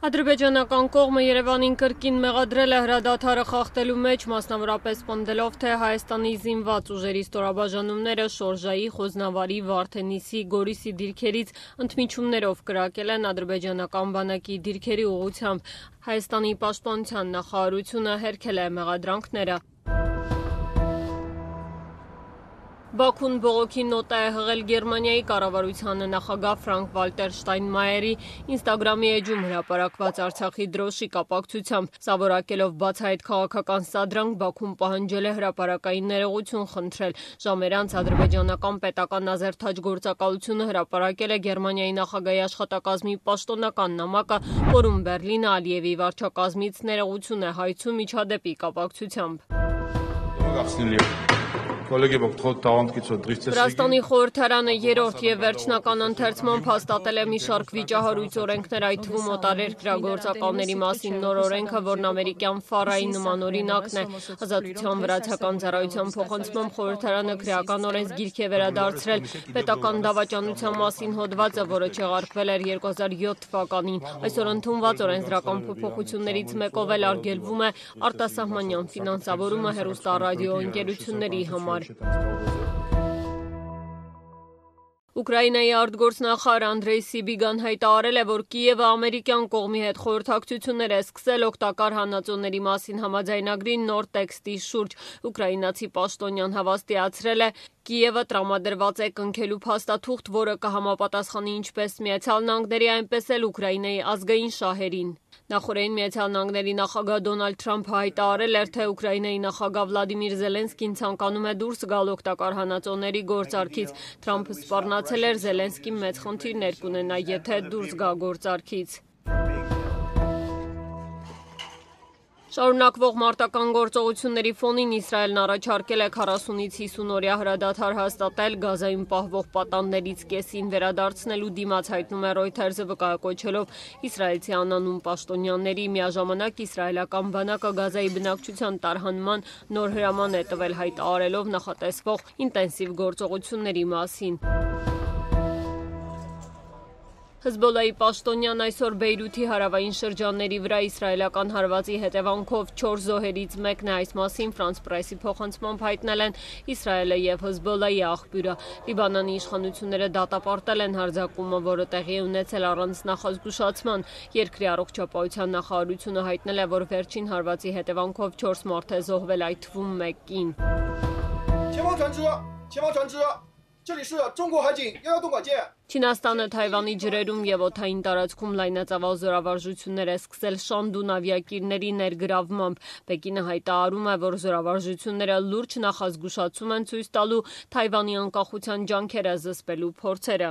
Ադրբեջանական կողմը Երևանին կրկին մեղադրել է հրադադարը խախտելու մեջ, մասնավորապես պնդելով, թե Հայաստանի զինված ուժերի ստորաբաժանումները Շորժայի, Խոզնավարի, Վարդենիսի, Գորիսի դիրքերից ընդմիջումներով կրակել են ադրբեջանական բանակի դիրքերի ուղղությամբ։ Հայաստանի պաշտպանության նախարարությունը հերքել է մեղադրանքները։ Բաքուն բողոքի նոտա է հղել Գերմանիայի կառավարությանը նախագահ Ֆրանկկ-Վալտեր Շտայնմայերի ինստագրամի էջում հրապարակված Արցախի դրոշի կապակցությամբ, սավորակելով բացահայտ քաղաքական սադրանք, Բաքուն պահանջել է հրապարակային ներողություն խնդրել։ Ժամեր անց ադրբեջանական պետական ազերթաջ գործակալությունը հրապարակել է Գերմանիայի նախագահի աշխատակազմի պաշտոնական նամակը, որում Բեռլինը Ալիևի վարչակազմից ներողություն է հայցում միջադեպի կապակցությամբ։ Վրաստանի խորհրդարանը երրորդ և վերջնական ընթերցմամբ հաստատել է մի շարք վիճահարույց օրենքներ, այդ թվում օտարերկրյա գործակալների մասին նոր օրենքը, որն ամերիկյան Ֆարայի նման օրինակն է։ Ազատության վրացական ծառայության փոխանցմամբ խորհրդարանը քրեական օրենսգիրք է վերադարձրել պետական դավաճանության մասին հոդվածը, որը չեղարկվել էր 2007 թվականին։ Այսօր ընդունված օրենսդրական փոփոխություններից մեկով էլ արգելվում է արտասահմանյան ֆինանսավորումը հեռուստառադիոընկերությունների համար։ Ուկրաինայի արտգործնախարար Անդրեյ Սիբիգան հայտարարել է, որ Կիևը ամերիկյան կողմի հետ խորհրդակցություններ է սկսել օգտակար հանածոների մասին համաձայնագրի նոր տեքստի շուրջ։ Ուկրաինացի պաշտոնյան հավաստիացրել է, Կիևը տրամադրված է կնքելու փաստաթուղթ, որը կհամապատասխանի ինչպես Միացյալ Նահանգների, այնպես էլ Ուկրաինայի ազգային շահերին։ Նախորդին Միացյալ Նահանգների նախագահ Դոնալդ Թրամփը հայտարարել էր, թե Ուկրաինայի նախագահ Վլադիմիր Զելենսկին ցանկանում է դուրս գալ օգտակար հանածոների գործարքից։ Թրամփը սպառնացել էր Զելենսկին մեծ խնդիրներ կունենա, եթե դուրս գա գործարքից։ Շարունակվող մարտական գործողությունների ֆոնին Իսրայելն առաջարկել է 40-ից 50 օրյա հրադադար հաստատել Գազայում պահվող պատանդներից կեսին վերադարձնելու դիմաց, հայտնում է Reuters-ը, վկայակոչելով իսրայելցի անանուն պաշտոնյաների։ Միաժամանակ իսրայելական բանակը Գազայի բնակչության տարհանման նոր հրաման է տվել, հայտարարելով նախատեսվող ինտենսիվ գործողությունների մասին։ Հզբոլլահի պաշտոնյան այսօր Բեյրութի հարավային շրջանների վրա իսրայելական հարվածի հետևանքով 4 զոհերից մեկն է, այս մասին Ֆրանս Պրեսի փոխանցմամբ հայտնել են Իսրայելը և Հզբոլլահի աղբյուրը։ Լիբանանի իշխանությունները դատապարտել են հարձակումը, որը տեղի է ունեցել առանց նախազգուշացման։ Երկրի առողջապահության նախարարությունը հայտնել է, որ վերջին հարվածի հետևանքով 4 մարդ է զոհվել, այդ թվում 1 կին։ Չինաստանը Թայվանի ջրերում և օդային տարածքում լայնածավալ զորավարժություններ է սկսել Շանդուն ավիակիրների ներգրավմամբ։ Պեկինը հայտարարում է, որ զորավարժությունները լուրջ նախազգուշացում են ցույց տալու Թայվանի անկախության ջանքերը զսպելու փորձերը։